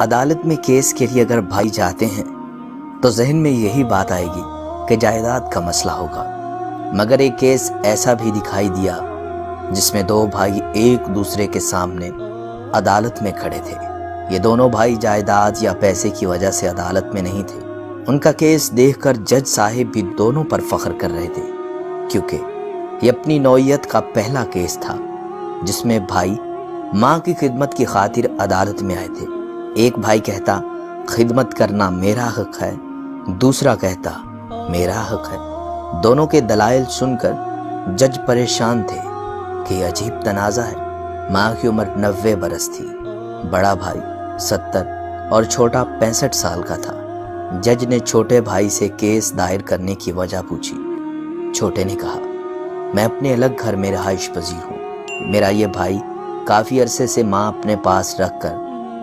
عدالت میں کیس کے لیے اگر بھائی جاتے ہیں تو ذہن میں یہی بات آئے گی کہ جائیداد کا مسئلہ ہوگا، مگر ایک کیس ایسا بھی دکھائی دیا جس میں دو بھائی ایک دوسرے کے سامنے عدالت میں کھڑے تھے۔ یہ دونوں بھائی جائیداد یا پیسے کی وجہ سے عدالت میں نہیں تھے۔ ان کا کیس دیکھ کر جج صاحب بھی دونوں پر فخر کر رہے تھے، کیونکہ یہ اپنی نوعیت کا پہلا کیس تھا جس میں بھائی ماں کی خدمت کی خاطر عدالت میں آئے تھے۔ ایک بھائی کہتا خدمت کرنا میرا حق ہے، دوسرا کہتا میرا حق ہے۔ دونوں کے دلائل سن کر جج پریشان تھے کہ یہ عجیب تنازع ہے۔ ماں کی عمر 90 برس تھی، بڑا بھائی 70 اور چھوٹا 65 سال کا تھا۔ جج نے چھوٹے بھائی سے کیس دائر کرنے کی وجہ پوچھی۔ چھوٹے نے کہا، میں اپنے الگ گھر میں رہائش پذیر ہوں، میرا یہ بھائی کافی عرصے سے ماں اپنے پاس رکھ کر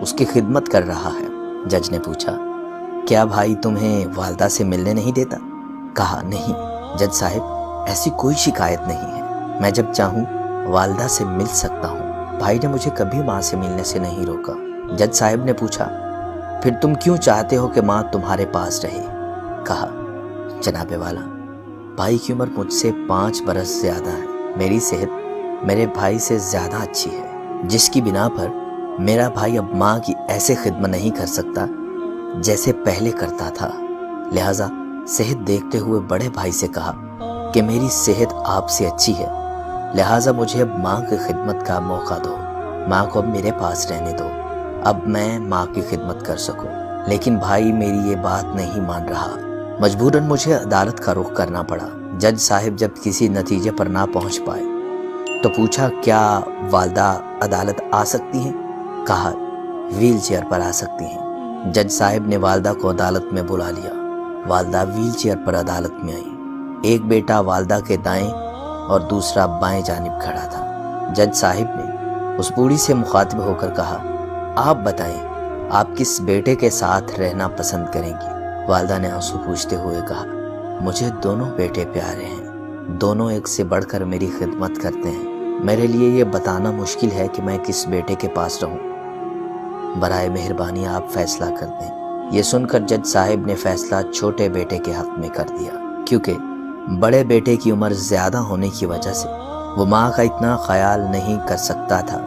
اس کی خدمت کر رہا ہے۔ جج نے پوچھا، کیا بھائی تمہیں والدہ سے ملنے نہیں دیتا؟ کہا، نہیں جج صاحب، ایسی کوئی شکایت نہیں ہے، میں جب چاہوں والدہ سے مل سکتا ہوں۔ بھائی نے مجھے کبھی ماں سے ملنے سے نہیں روکا۔ جج صاحب نے پوچھا، پھر تم کیوں چاہتے ہو کہ ماں تمہارے پاس رہے؟ کہا، جناب والا، بھائی کی عمر مجھ سے 5 برس زیادہ ہے، میری صحت میرے بھائی سے زیادہ اچھی ہے، جس کی بنا پر میرا بھائی اب ماں کی ایسے خدمت نہیں کر سکتا جیسے پہلے کرتا تھا۔ لہٰذا صحت دیکھتے ہوئے بڑے بھائی سے کہا کہ میری صحت آپ سے اچھی ہے، لہٰذا مجھے اب ماں کی خدمت کا موقع دو، ماں کو اب میرے پاس رہنے دو، اب میں ماں کی خدمت کر سکوں۔ لیکن بھائی میری یہ بات نہیں مان رہا، مجبوراً مجھے عدالت کا رخ کرنا پڑا۔ جج صاحب جب کسی نتیجے پر نہ پہنچ پائے تو پوچھا، کیا والدہ عدالت آ سکتی ہیں؟ کہا، ویل چیئر پر آ سکتی ہیں۔ جج صاحب نے والدہ کو عدالت میں بلا لیا۔ والدہ ویل چیئر پر عدالت میں آئی۔ ایک بیٹا والدہ کے دائیں اور دوسرا بائیں جانب کھڑا تھا۔ جج صاحب نے اس بوڑھی سے مخاطب ہو کر کہا، آپ بتائیں، آپ کس بیٹے کے ساتھ رہنا پسند کریں گی؟ والدہ نے آنسو پوچھتے ہوئے کہا، مجھے دونوں بیٹے پیارے ہیں، دونوں ایک سے بڑھ کر میری خدمت کرتے ہیں، میرے لیے یہ بتانا مشکل ہے کہ میں کس بیٹے کے پاس رہوں، برائے مہربانی آپ فیصلہ کر دیں۔ یہ سن کر جج صاحب نے فیصلہ چھوٹے بیٹے کے حق میں کر دیا، کیونکہ بڑے بیٹے کی عمر زیادہ ہونے کی وجہ سے وہ ماں کا اتنا خیال نہیں کر سکتا تھا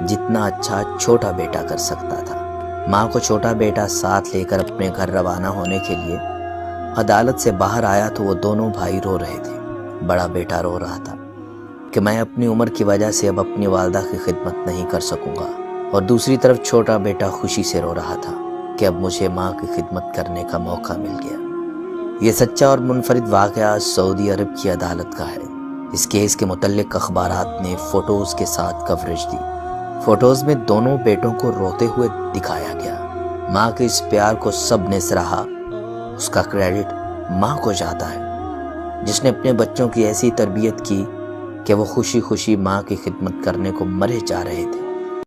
جتنا اچھا چھوٹا بیٹا کر سکتا تھا۔ ماں کو چھوٹا بیٹا ساتھ لے کر اپنے گھر روانہ ہونے کے لیے عدالت سے باہر آیا تو وہ دونوں بھائی رو رہے تھے۔ بڑا بیٹا رو رہا تھا کہ میں اپنی عمر کی وجہ سے اب اپنی والدہ کی خدمت نہیں کر سکوں گا، اور دوسری طرف چھوٹا بیٹا خوشی سے رو رہا تھا کہ اب مجھے ماں کی خدمت کرنے کا موقع مل گیا۔ یہ سچا اور منفرد واقعہ سعودی عرب کی عدالت کا ہے۔ اس کیس کے متعلق اخبارات نے فوٹوز کے ساتھ کوریج دی۔ فوٹوز میں دونوں بیٹوں کو روتے ہوئے دکھایا گیا۔ ماں کے اس پیار کو سب نے سراہا۔ اس کا کریڈٹ ماں کو جاتا ہے جس نے اپنے بچوں کی ایسی تربیت کی کہ وہ خوشی خوشی ماں کی خدمت کرنے کو مرے جا رہے تھے۔